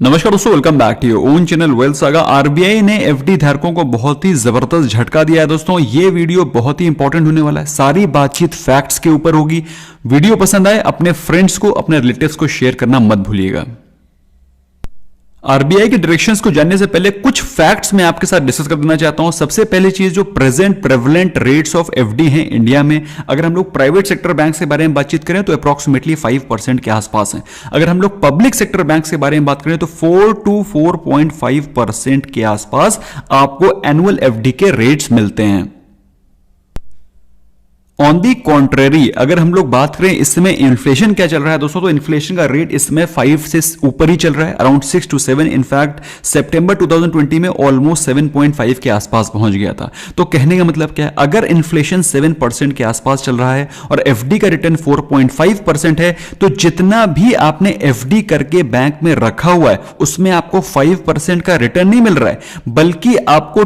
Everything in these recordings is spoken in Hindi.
नमस्कार दोस्तों, welcome back to your own channel Wealth Saga. RBI ने एफडी धारकों को बहुत ही जबरदस्त झटका दिया है। दोस्तों ये वीडियो बहुत ही इंपॉर्टेंट होने वाला है। सारी बातचीत फैक्ट्स के ऊपर होगी। वीडियो पसंद आए अपने फ्रेंड्स को, अपने रिलेटिव्स को शेयर करना मत भूलिएगा। आरबीआई के डायरेक्शंस को जानने से पहले कुछ फैक्ट्स मैं आपके साथ डिस्कस कर देना चाहता हूं। सबसे पहली चीज, जो present prevalent rates of FD हैं इंडिया में, अगर हम लोग प्राइवेट सेक्टर बैंक के बारे में बातचीत करें तो अप्रॉक्सीमेटली 5% के आसपास है। अगर हम लोग पब्लिक सेक्टर बैंक के बारे में बात करें तो 4 to 4.5% के आसपास आपको एनुअल एफडी के रेट्स मिलते हैं। ऑन दी कॉन्ट्रेरी, अगर हम लोग बात करें इस समय इन्फ्लेशन क्या चल रहा है दोस्तों, तो इन्फ्लेशन का रेट इसमें 5 से ऊपर ही चल रहा है, अराउंड 6 to 7। इनफैक्ट सितंबर 2020 में ऑलमोस्ट 7.5 के आसपास पहुंच गया था। तो कहने का मतलब क्या है, अगर इन्फ्लेशन 7% के आसपास चल रहा है और एफडी का रिटर्न 4.5% है, तो जितना भी आपने एफडी करके बैंक में रखा हुआ है उसमें आपको 5% का रिटर्न नहीं मिल रहा है, बल्कि आपको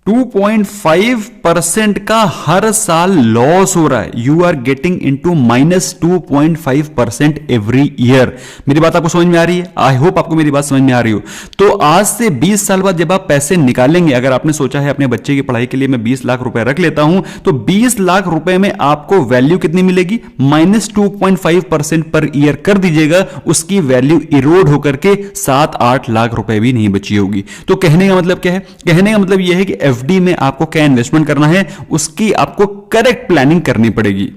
2.5% का हर साल लॉस हो रहा है। You are getting into -2.5% every year. मेरी बात आपको समझ में आ रही है? आई होप आपको मेरी बात समझ में आ रही हो। तो आज से 20 साल बाद जब आप पैसे निकालेंगे, अगर आपने सोचा है अपने बच्चे की पढ़ाई के लिए मैं 20 लाख रुपए रख लेता हूं, तो 20 लाख रुपए में आपको वैल्यू कितनी मिलेगी? -2.5% पर ईयर कर दीजिएगा, उसकी वैल्यू इरोड होकर के 7-8 लाख रुपए भी नहीं बची होगी। तो कहने का मतलब क्या है? कहने का मतलब यह है कि एफडी में आपको क्या इन्वेस्टमेंट करना है, उसकी आपको करेक्ट प्लानिंग करनी पड़ेगी।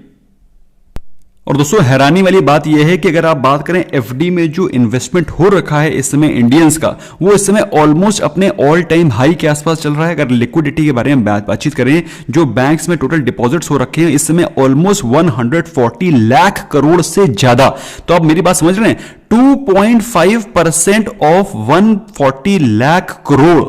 और दोस्तों हैरानी वाली बात यह है कि अगर आप बात करें एफडी में जो इन्वेस्टमेंट हो रखा है इस समय इंडियंस का, वो इस समय ऑलमोस्ट अपने ऑल टाइम हाई के आसपास चल रहा है। अगर लिक्विडिटी के बारे में बातचीत करें, जो बैंक्स में टोटल डिपॉजिट्स हो रखे हैं इस समय ऑलमोस्ट 140 लाख करोड़ से ज्यादा। तो आप मेरी बात समझ रहे हैं? 2.5% of 140 lakh crore,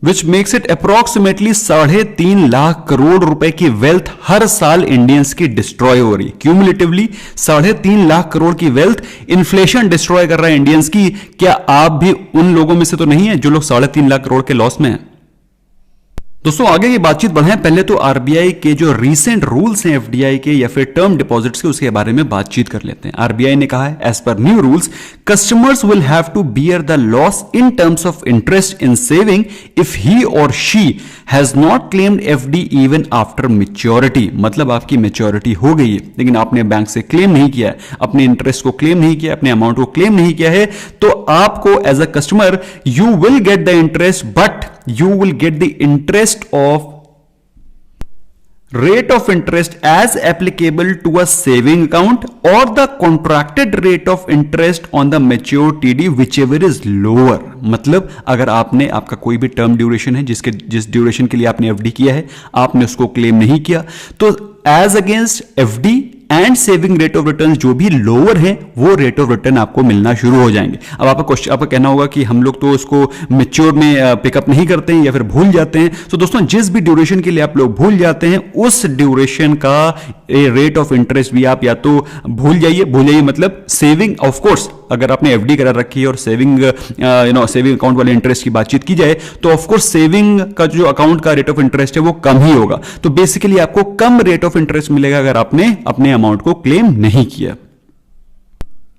which makes it approximately 3.5 lakh crore रुपए की वेल्थ हर साल इंडियंस की डिस्ट्रॉय हो रही है। क्यूमुलेटिवली 3.5 लाख करोड़ की वेल्थ इन्फ्लेशन डिस्ट्रॉय कर रहा है इंडियंस की। क्या आप भी उन लोगों में से तो नहीं है जो लोग 3.5 लाख करोड़ के लॉस में हैं? दोस्तों आगे की बातचीत बढ़ाएं, पहले तो आरबीआई के जो रीसेंट रूल्स हैं एफडीआई के या फिर टर्म डिपॉजिट्स के, उसके बारे में बातचीत कर लेते हैं। आरबीआई ने कहा है, as per new rules customers will have to bear the loss in terms of interest in saving if he or she has not claimed FD even after maturity. मतलब आपकी मैच्योरिटी हो गई है लेकिन आपने बैंक से क्लेम नहीं किया है, अपने इंटरेस्ट को क्लेम नहीं किया, अपने अमाउंट को क्लेम नहीं किया है, तो आपको as a customer you will get the interest, but you will get the interest of rate of interest as applicable to a saving account or the contracted rate of interest on the mature TD whichever is lower। मतलब अगर आपने, आपका कोई भी टर्म ड्यूरेशन है जिस ड्यूरेशन के लिए आपने एफडी किया है, आपने उसको क्लेम नहीं किया, तो as against FD and saving rate of return जो भी लोअर है वो रेट ऑफ रिटर्न आपको मिलना शुरू हो जाएंगे। अब आपका कहना होगा कि हम लोग तो उसको मैच्योर में पिकअप नहीं करते हैं या फिर भूल जाते हैं। तो दोस्तों जिस भी ड्यूरेशन के लिए आप लोग भूल जाते हैं उस ड्यूरेशन का रेट ऑफ इंटरेस्ट भी आप या तो भूल जाइए मतलब सेविंग, ऑफ कोर्स अगर आपने एफडी करा रखी है और सेविंग सेविंग अकाउंट वाले इंटरेस्ट की बातचीत की जाए तो ऑफ कोर्स सेविंग का जो अकाउंट का रेट ऑफ इंटरेस्ट है वो कम ही होगा। तो बेसिकली आपको कम रेट ऑफ इंटरेस्ट मिलेगा अगर आपने अपने अमाउंट को क्लेम नहीं किया।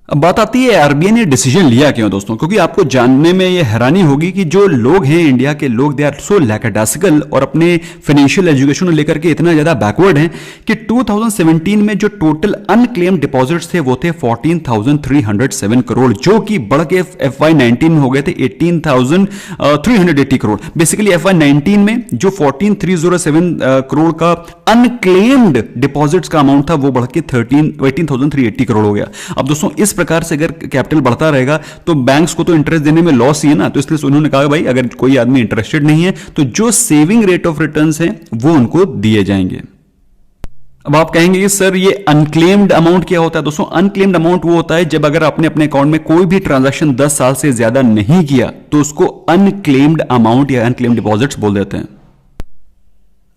अब बात आती है आरबीआई ने डिसीजन लिया क्यों दोस्तों, क्योंकि आपको जानने में यह हैरानी होगी कि जो लोग हैं इंडिया के लोग, दे आर सो लैकडासिकल और अपने फाइनेंशियल एजुकेशन को लेकर के इतना ज्यादा बैकवर्ड हैं कि 2017 में जो टोटल अनक्लेम डिपॉजिट्स थे वो थे 14,307 करोड़, जो कि बढ़ के FY19 में हो गए थे 18,380 करोड़। बेसिकली FY19 में जो 14,307 करोड़ का अनक्लेम्ड डिपॉजिट्स का अमाउंट था वो बढ़ के 18,380 करोड़ हो गया। अब दोस्तों इस प्रकार से अगर कैपिटल बढ़ता रहेगा तो बैंक्स को तो इंटरेस्ट देने में लॉस ही है ना। तो इसलिए उन्होंने कहा भाई अगर कोई आदमी इंटरेस्टेड नहीं है तो जो सेविंग रेट ऑफ रिटर्न्स हैं वो उनको दिए जाएंगे। अब आप कहेंगे कि सर ये अनक्लेम्ड अमाउंट क्या होता है? दोस्तों अनक्लेम्ड अमाउंट वो होता है जब अगर आपने अपने अकाउंट में कोई भी ट्रांजैक्शन 10 साल से ज्यादा नहीं किया तो उसको अनक्लेम्ड अमाउंट या अनक्लेम्ड डिपॉजिट्स बोल देते हैं।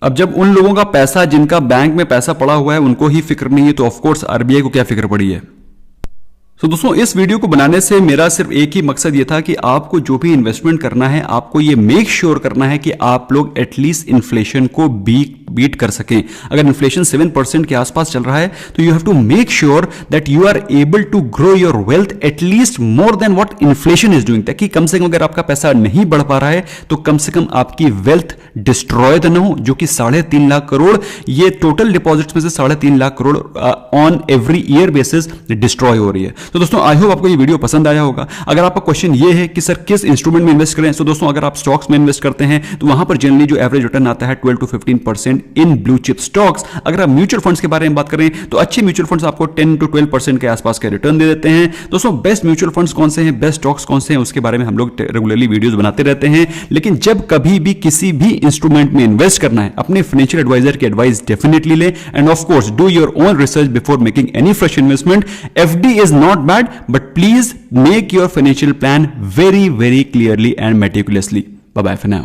अब जब उन लोगों का पैसा, जिनका बैंक में पैसा पड़ा हुआ है, उनको ही फिक्र नहीं है तो ऑफकोर्स आरबीआई को क्या फिक्र पड़ी है। तो दोस्तों इस वीडियो को बनाने से मेरा सिर्फ एक ही मकसद ये था कि आपको जो भी इन्वेस्टमेंट करना है आपको ये मेक श्योर करना है कि आप लोग एटलीस्ट इन्फ्लेशन को बीट कर सकें। अगर इन्फ्लेशन 7% के आसपास चल रहा है तो you have to make sure that you are able to grow your wealth at least more than what inflation is doing, ताकि कम से कम अगर आपका पैसा नहीं बढ़ पा रहा है तो कम से कम आपकी वेल्थ डिस्ट्रॉय तो ना हो, जो कि 3.5 लाख करोड़ ये टोटल डिपॉजिट्स में से 3.5 lakh crore on every year basis destroy हो रही है। तो दोस्तों आई होप आपको ये वीडियो पसंद आया होगा। अगर आपका क्वेश्चन ये है कि सर किस इंस्ट्रूमेंट में इन्वेस्ट करें, तो दोस्तों अगर आप स्टॉक्स में इन्वेस्ट करते हैं तो वहां पर जनरली जो एवरेज रिटर्न आता है 12 to 15% in blue chip stocks. अगर आप म्यूचुअल फंड्स के बारे में बात करें तो अच्छे म्यूचुअल फंड्स आपको 10 to 12% के आसपास के रिटर्न दे देते हैं। दोस्तों बेस्ट म्यूचुअल फंड्स कौन से हैं, बेस्ट स्टॉक्स कौन से हैं, उसके बारे में हम लोग रेगुलरली वीडियोस बनाते रहते हैं। लेकिन जब कभी भी किसी भी इंस्ट्रूमेंट में इन्वेस्ट करना है अपने फाइनेंशियल एडवाइजर की एडवाइस डेफिनेटली ले, end of course do your own research before making any fresh investment. FD is not bad, but please make your financial plan very, very clearly and meticulously. Bye bye for now.